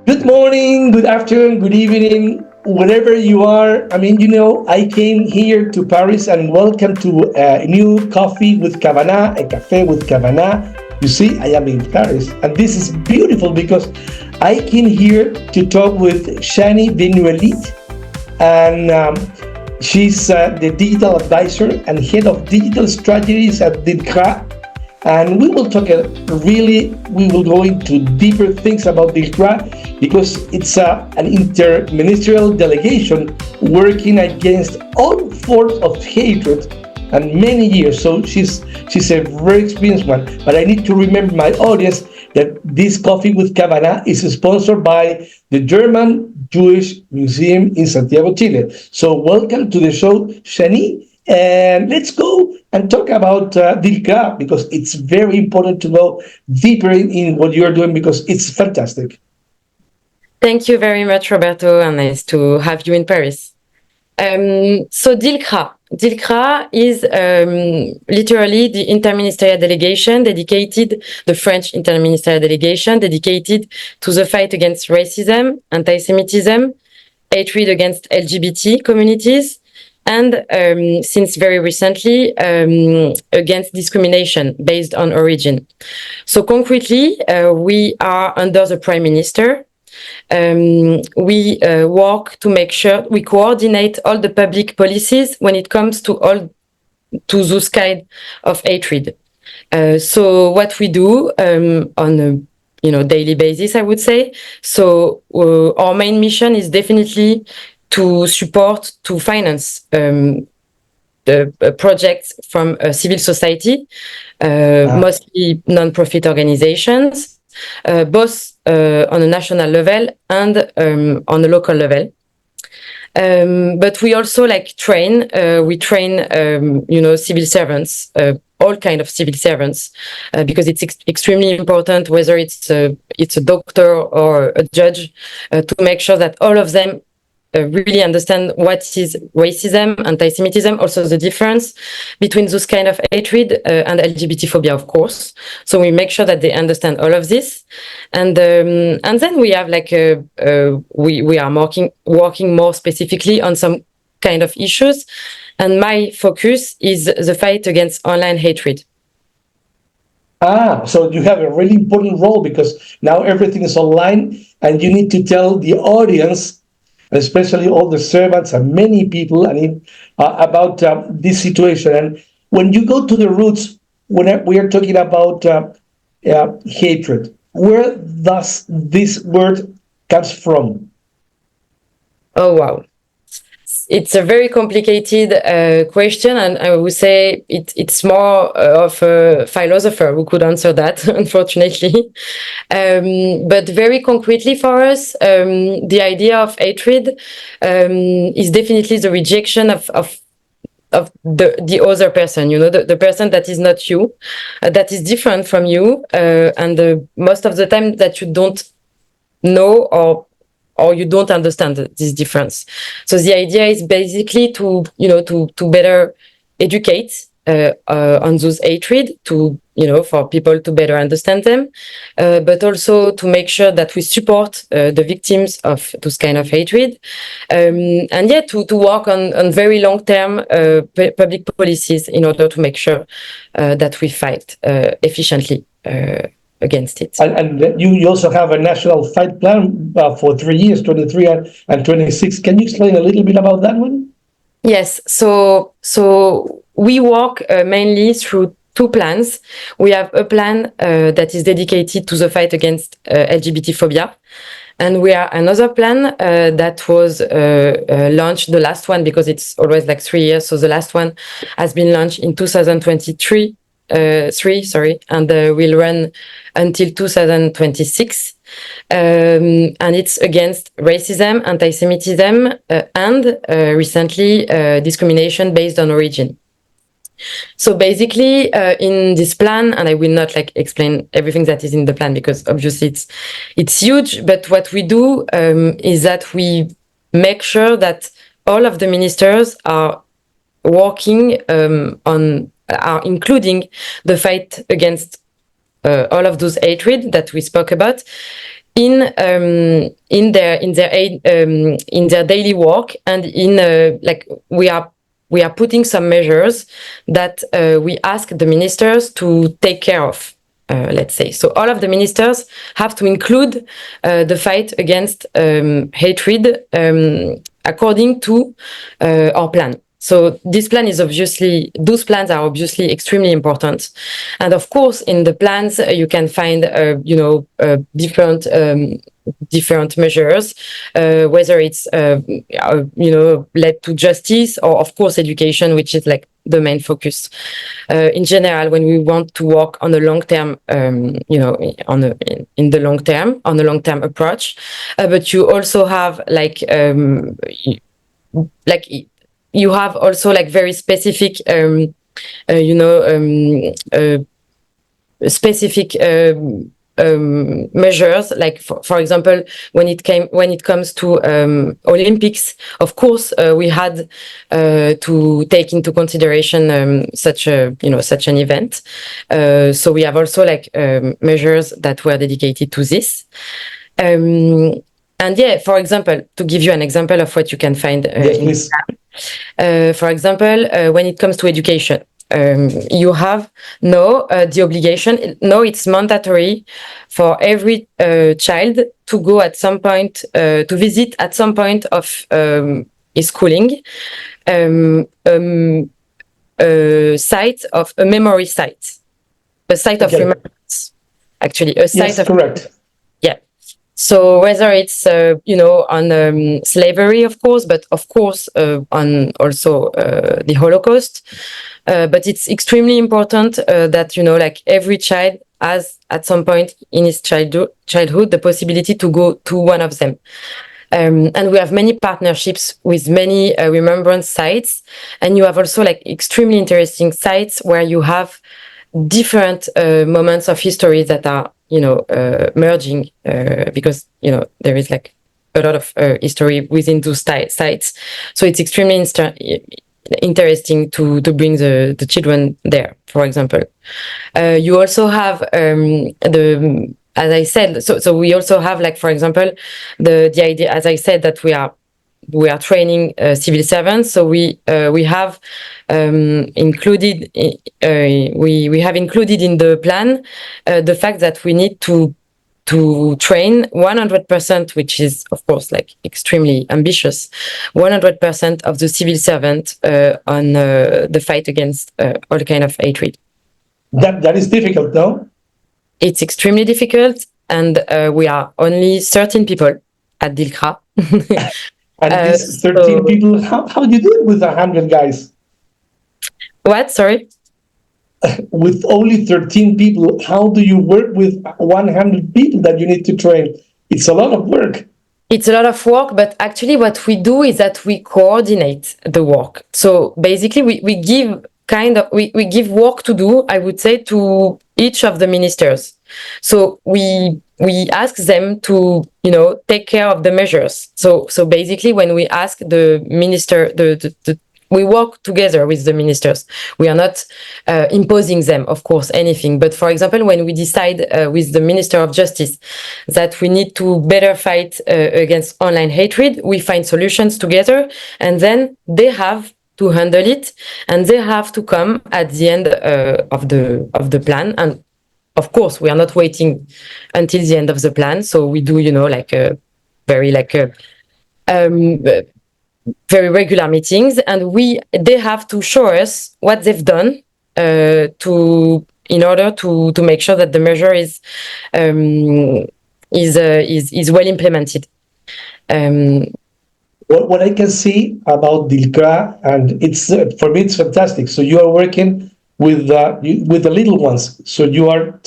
Good morning, good afternoon, good evening, wherever you are. I came here to Paris and welcome to a new coffee with Cabana, a cafe with Cabana. You see, I am in Paris, and this is beautiful because I came here to talk with Shani Benoualid, and she's the digital advisor and head of digital strategies at DILCRAH. And we will talk we will go into deeper things about DILCRAH because it's an interministerial delegation working against all forms of hatred and many years. So she's a very experienced one. But I need to remember my audience that this coffee with Cabana is sponsored by the German Jewish Museum in Santiago, Chile. So welcome to the show, Shani. And let's go and talk about DILCRAH because it's very important to go deeper in what you're doing because it's fantastic. Thank you very much, Roberto, and nice to have you in Paris. So DILCRAH is literally the interministerial delegation dedicated, the French interministerial delegation dedicated to the fight against racism, anti-Semitism, hatred against LGBT communities, and since very recently, against discrimination based on origin. So concretely, we are under the Prime Minister. We work to make sure we coordinate all the public policies when it comes to those kind of hatred. So what we do on a daily basis, I would say. So our main mission is definitely to support, to finance projects from civil society, mostly non-profit organizations, both on a national level and on a local level. But we also train civil servants, all kind of civil servants, because it's extremely important, whether it's a doctor or a judge, to make sure that all of them really understand what is racism, anti-Semitism, also the difference between those kind of hatred and LGBT phobia, of course. So we make sure that they understand all of this, and then we have we are working more specifically on some kind of issues, and my focus is the fight against online hatred. So you have a really important role because now everything is online, and you need to tell the audience, especially all the servants and many people, about this situation. And when you go to the roots, when we are talking about hatred, where does this word comes from? Oh, wow. It's a very complicated question, and I would say it's more of a philosopher who could answer that, unfortunately. But very concretely for us, the idea of hatred is definitely the rejection of the other person, the person that is not you, that is different from you, and most of the time that you don't know or you don't understand this difference. So the idea is basically to better educate on those hatred, for people to better understand them, but also to make sure that we support the victims of those kind of hatred, and yet to work on very long-term public policies in order to make sure that we fight efficiently against it. And you also have a national fight plan for 3 years, 23 and 26. Can you explain a little bit about that one? Yes. So we work mainly through two plans. We have a plan that is dedicated to the fight against LGBT phobia. And we have another plan that was launched, the last one, because it's always 3 years. So the last one has been launched in 2023. And will run until 2026, and it's against racism, anti-Semitism, and recently discrimination based on origin. So basically, in this plan, and I will not explain everything that is in the plan because obviously it's huge. But what we do is that we make sure that all of the ministers are working are including the fight against all of those hatred that we spoke about in their daily work, and we are putting some measures that we ask the ministers to take care of. Let's say. So all of the ministers have to include the fight against hatred according to our plan. So this plan is those plans are obviously extremely important. And of course, in the plans, you can find, different measures, whether it's, led to justice or, of course, education, which is like the main focus. In general, when we want to work on the long term, in the long term, on a long term approach, but you also have you have also like very specific, measures, like for example, when it comes to Olympics, of course, we had to take into consideration such an event. So we have also measures that were dedicated to this. And yeah, for example, to give you an example of what you can find for example, when it comes to education, you have the obligation. No, it's mandatory for every child to go at some point, to visit at some point of his schooling, site of a memory site, a site of remembrance. Actually, a site of correct. Yeah. So whether it's on slavery, of course, but of course on also the Holocaust, but it's extremely important that every child has at some point in his childhood the possibility to go to one of them. And we have many partnerships with many remembrance sites, and you have also extremely interesting sites where you have different moments of history that are merging, because there is a lot of history within those sites. So it's extremely interesting to bring the children there, for example. You also have as I said, so we also have for example the idea, as I said, that we are training civil servants. So we have included we have included in the plan the fact that we need to train 100%, which is of course extremely ambitious, 100% of the civil servant on the fight against all kind of hatred. That is difficult, no? It's extremely difficult, and we are only 13 people at DILCRAH. And these 13 people, how do you do it with 100 guys? What? Sorry? With only 13 people, how do you work with 100 people that you need to train? It's a lot of work. It's a lot of work, but actually what we do is that we coordinate the work. So basically we give we give work to do, I would say, to each of the ministers. So we ask them to, take care of the measures. So basically when we ask the minister, we work together with the ministers. We are not imposing them, of course, anything. But for example, when we decide with the Minister of Justice that we need to better fight against online hatred, we find solutions together, and then they have to handle it, and they have to come at the end of the plan. And of course, we are not waiting until the end of the plan. So we do, very regular meetings, and they have to show us what they've done in order to make sure that the measure is well implemented. What I can see about DILCRAH, and it's for me it's fantastic. So you are working with the little ones. So you are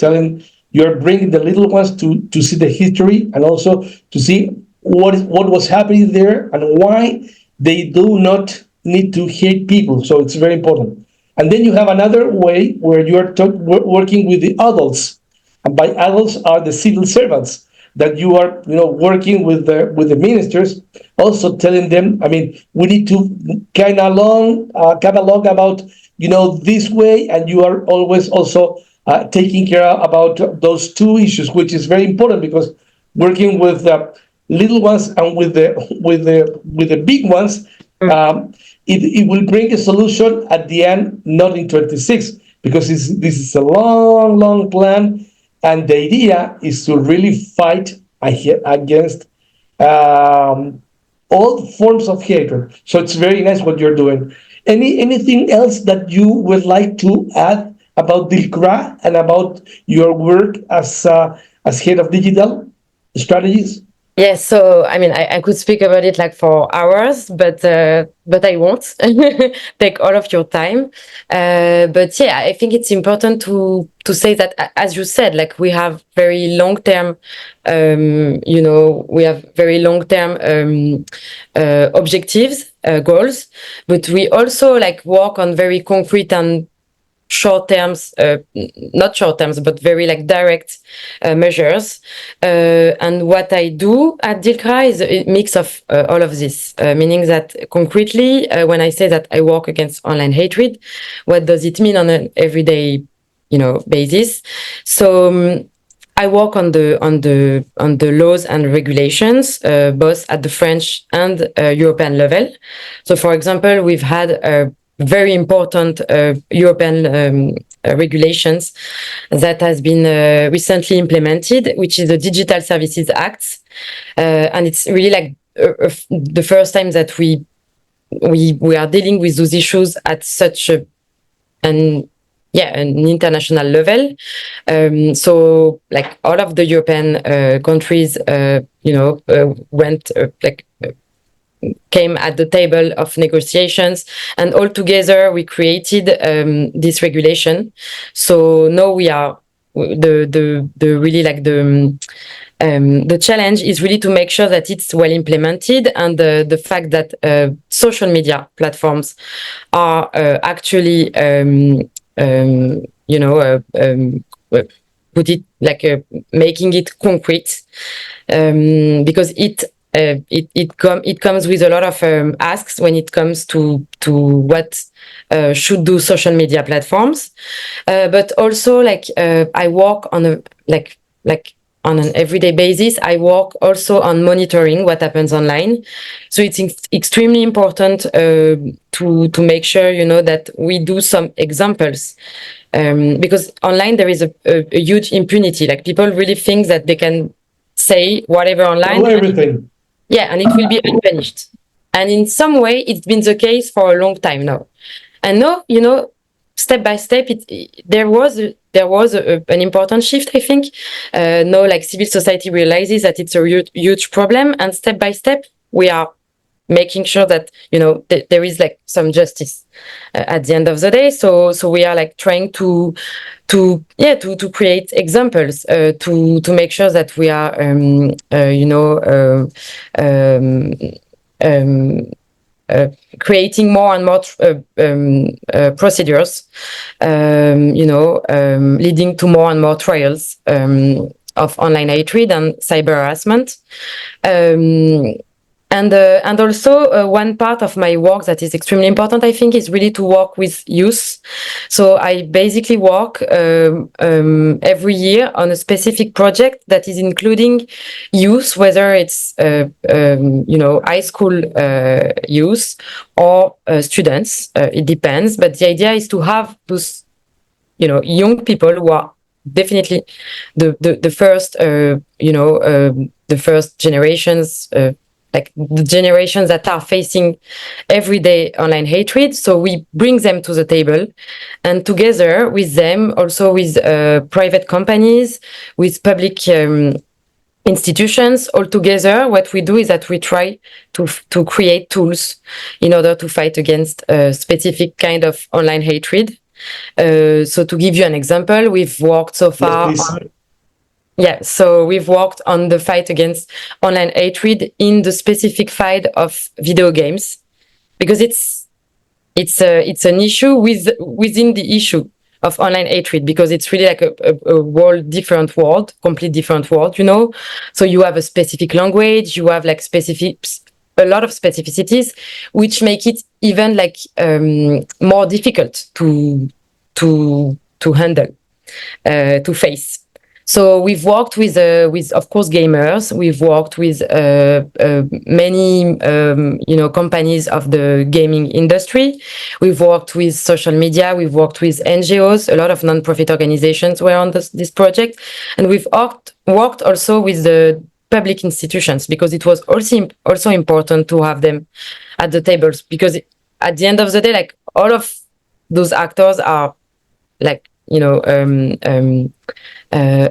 bringing the little ones to see the history, and also to see what was happening there and why they do not need to hate people. So it's very important. And then you have another way where you are working with the adults, and by adults are the civil servants that you are working with the ministers, also telling them, I mean, we need to come along about this way, and you are always also taking care about those two issues, which is very important, because working with the little ones and with the big ones, it will bring a solution at the end, not in 26, because this is a long plan, and the idea is to really fight against all forms of hatred. So it's very nice what you're doing. Anything else that you would like to add about DILCRAH and about your work as head of digital strategies? Yes, so I mean, I could speak about it like for hours, but I won't take all of your time. But yeah, I think it's important to say that, as you said, like we have very long term, we have very long term objectives, goals, but we also like work on very concrete and short terms, not short terms, but very like direct measures. And what I do at DILCRAH is a mix of all of this, meaning that concretely, when I say that I work against online hatred, what does it mean on an everyday, basis? So I work on the laws and regulations, both at the French and European level. So, for example, we've had a very important European regulations that has been recently implemented, which is the Digital Services Act, and it's really like the first time that we are dealing with those issues at such an international level. So like all of the European countries, came at the table of negotiations, and all together we created this regulation. So now we are the challenge is really to make sure that it's well implemented, and the fact that social media platforms are actually put it like making it concrete, because it comes with a lot of asks when it comes to what should do social media platforms, but also I work on on an everyday basis. I work also on monitoring what happens online. So it's extremely important to make sure that we do some examples, because online there is a huge impunity. Like people really think that they can say whatever online. Everything. And it will be unpunished. And in some way, it's been the case for a long time now. And now, step by step, there was an important shift, I think. Now, like civil society realizes that it's a huge problem, and step by step, we are making sure that there is like some justice at the end of the day. So we are like trying to create examples, to make sure that we are creating more and more procedures, leading to more and more trials of online hatred and cyber harassment. And also one part of my work that is extremely important, I think, is really to work with youth. So I basically work every year on a specific project that is including youth, whether it's high school youth or students. It depends, but the idea is to have those young people who are definitely the first the first generations. Like the generations that are facing everyday online hatred. So we bring them to the table, and together with them, also with private companies, with public institutions, all together, what we do is that we try to create tools in order to fight against a specific kind of online hatred. So to give you an example, we've worked so far so we've worked on the fight against online hatred in the specific fight of video games, because it's an issue within the issue of online hatred, because it's really like a different world. So you have a specific language, you have like a lot of specificities, which make it even like more difficult to handle, to face. So we've worked with of course gamers. We've worked with many companies of the gaming industry. We've worked with social media. We've worked with NGOs. A lot of non-profit organizations were on this project, and we've worked also with the public institutions, because it was also important to have them at the tables, because at the end of the day, like, all of those actors are like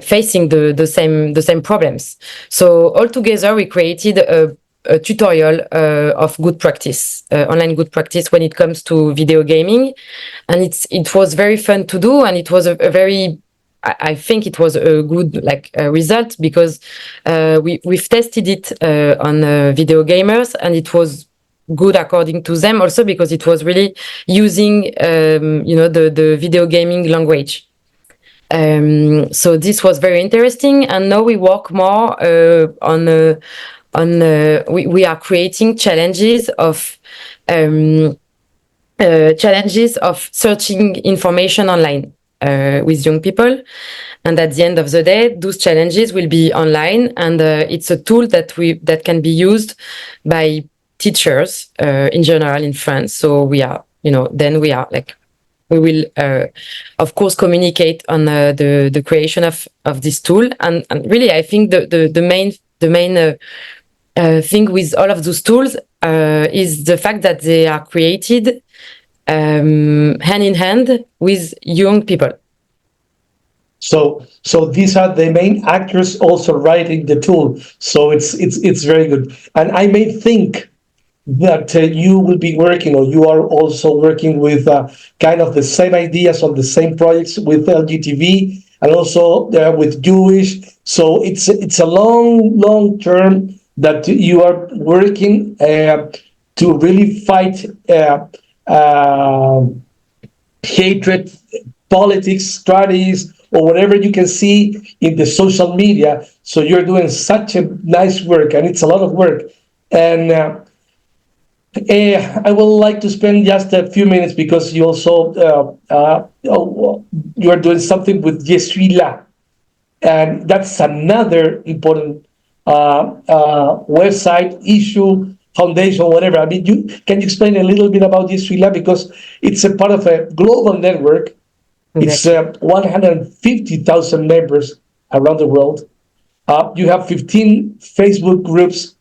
facing the same problems. So all together, we created a tutorial of good practice, online good practice when it comes to video gaming, and it was very fun to do, and it was a very, I think it was a good result, because we've tested it on video gamers, and it was good according to them, also because it was really using the video gaming language. So this was very interesting, and now we work more we are creating challenges of searching information online with young people. And at the end of the day, those challenges will be online, and it's a tool that can be used by teachers in general in France. So we will of course communicate on the creation of this tool, and really I think the main thing with all of those tools is the fact that they are created hand in hand with young people. So these are the main actors also writing the tool. So it's very good. And I may think that you will be working, or you are also working with kind of the same ideas on the same projects with LGTB and also with Jewish. So it's a long term that you are working to really fight hatred, politics, strategies, or whatever you can see in the social media. So you're doing such a nice work, and it's a lot of work. And I would like to spend just a few minutes, because you also you are doing something with Je suis là, and that's another important website, issue, foundation, whatever. I mean, can you explain a little bit about Je suis là, because it's a part of a global network. Exactly. It's 150,000 members around the world. You have 15 Facebook groups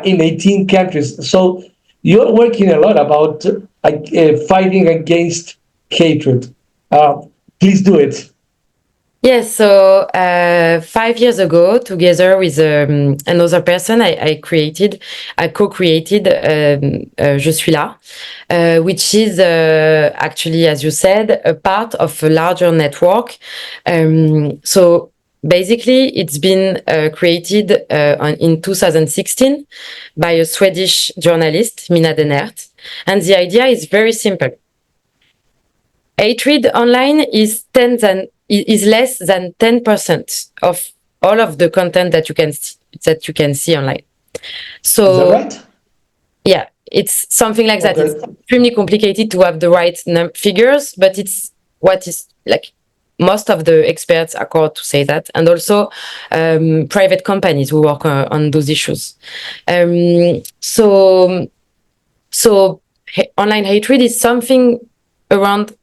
in 18 countries. So you're working a lot about fighting against hatred. Please do it. Yes, so 5 years ago, together with another person, I co-created Je suis là, which is actually, as you said, a part of a larger network. So basically, it's been created in 2016 by a Swedish journalist, Mina Denert, and the idea is very simple. Hatred online is less than 10% of all of the content that you can see online. So, is that right? Yeah, it's something like that. It's extremely complicated to have the right figures, but it's what is like most of the experts accord to say that, and also private companies who work on those issues. So online hatred is something around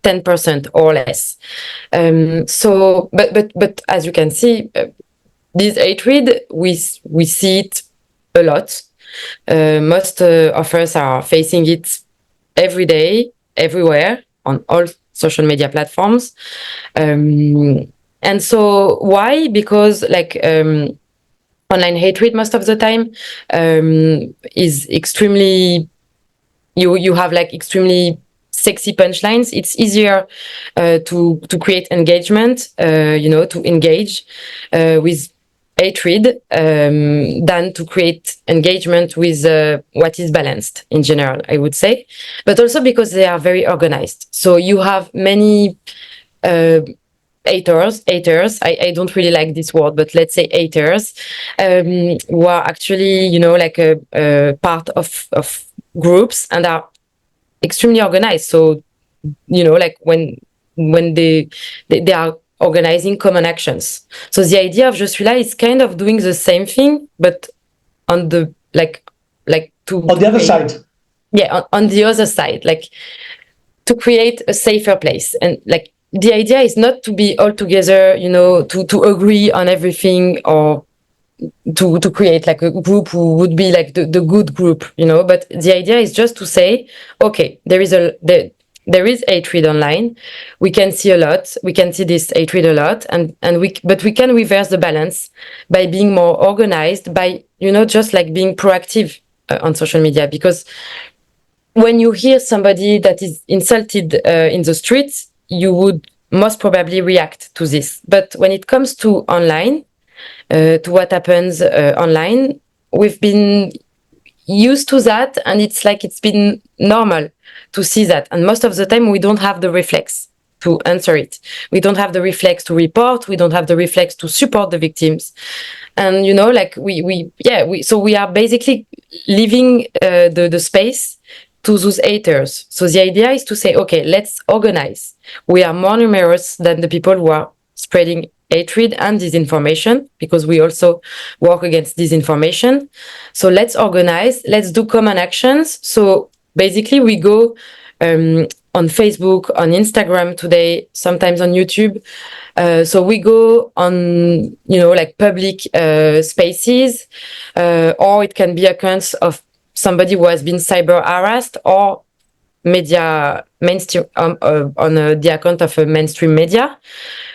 10% or less. But as you can see, this hatred, we see it a lot. Most of us are facing it every day, everywhere, on all social media platforms. And so why? Because online hatred most of the time is extremely, you have extremely sexy punchlines. It's easier to create engagement, to engage with hatred than to create engagement with what is balanced in general, I would say. But also because they are very organized. So you have many haters. I don't really like this word, but let's say haters, who are actually, a part of groups and are extremely organized. So, when they are organizing common actions. So the idea of Je suis là is kind of doing the same thing, but on the on the other side. Yeah, on the other side, like to create a safer place. And like the idea is not to be all together, to agree on everything, or to create like a group who would be like the good group, but the idea is just to say, okay, there is hatred online. We can see this hatred a lot, but we can reverse the balance by being more organized, by just like being proactive on social media. Because when you hear somebody that is insulted in the streets, you would most probably react to this. But when it comes to online, to what happens online, we've been used to that, and it's been normal to see that. And most of the time, we don't have the reflex to answer it. We don't have the reflex to report. We don't have the reflex to support the victims. And so we are basically leaving the space to those haters. So the idea is to say, okay, let's organize. We are more numerous than the people who are spreading hatred and disinformation, because we also work against disinformation. So let's organize, let's do common actions. So basically we go on Facebook, on Instagram today, sometimes on YouTube. So we go on, like public spaces, or it can be accounts of somebody who has been cyber harassed, or media mainstream on the account of a mainstream media,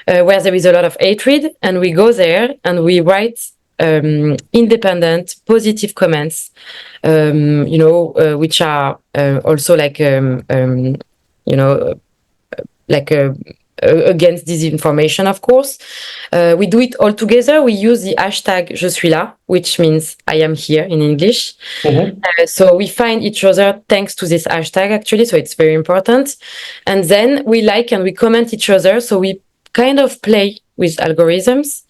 where there is a lot of hatred, and we go there and we write independent, positive comments, which are also like against disinformation, of course. We do it all together. We use the hashtag Je suis là, which means I am here in English. Mm-hmm. So we find each other thanks to this hashtag, actually. So it's very important. And then we like and we comment each other. So we kind of play with algorithms.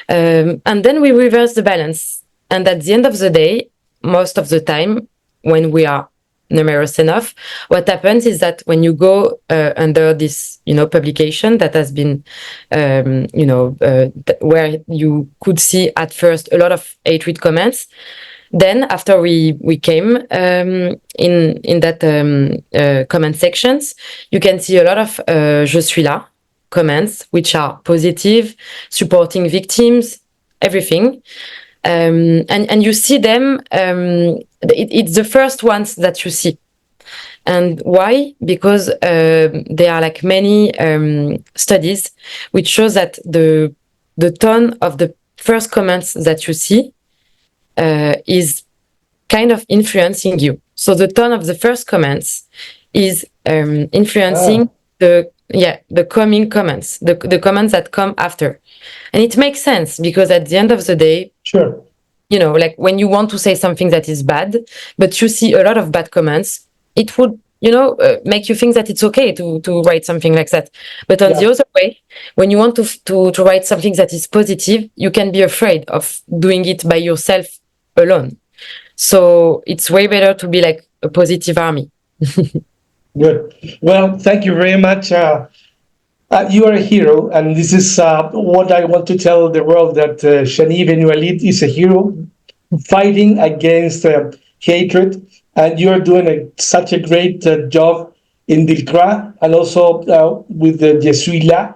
And then we reverse the balance. And at the end of the day, most of the time, when we are numerous enough, what happens is that when you go under this, publication that has been, where you could see at first a lot of hatred comments, then after we came in that comment sections, you can see a lot of Je suis là comments, which are positive, supporting victims, everything. And you see them, it's the first ones that you see. And why? Because there are like many studies which shows that the tone of the first comments that you see is kind of influencing you. So the tone of the first comments is influencing the coming comments, the comments that come after. And it makes sense, because at the end of the day, sure, like when you want to say something that is bad, but you see a lot of bad comments, it would, make you think that it's okay to write something like that. But on the other way, when you want to write something that is positive, you can be afraid of doing it by yourself alone. So it's way better to be like a positive army. Good. Well, thank you very much. You are a hero, and this is what I want to tell the world, that Shani Benoualid is a hero fighting against hatred, and you are doing such a great job in DILCRAH, and also with the Je suis là.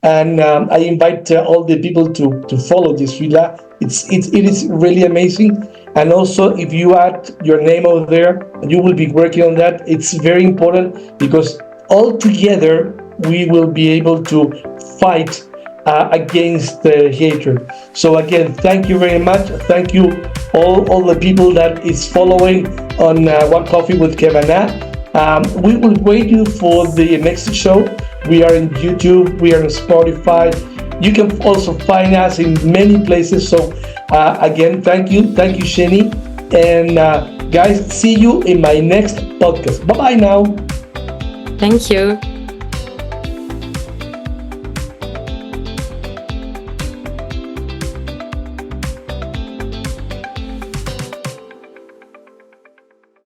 And I invite all the people to follow Je suis là. It is really amazing. And also, if you add your name over there, you will be working on that. It's very important, because all together we will be able to fight against the hatred. So again, thank you very much. Thank you all the people that is following on One Coffee with Kevana. We will wait you for the next show. We are in YouTube, we are on Spotify. You can also find us in many places. So again, thank you, Shani. And guys, see you in my next podcast. Bye-bye now. Thank you.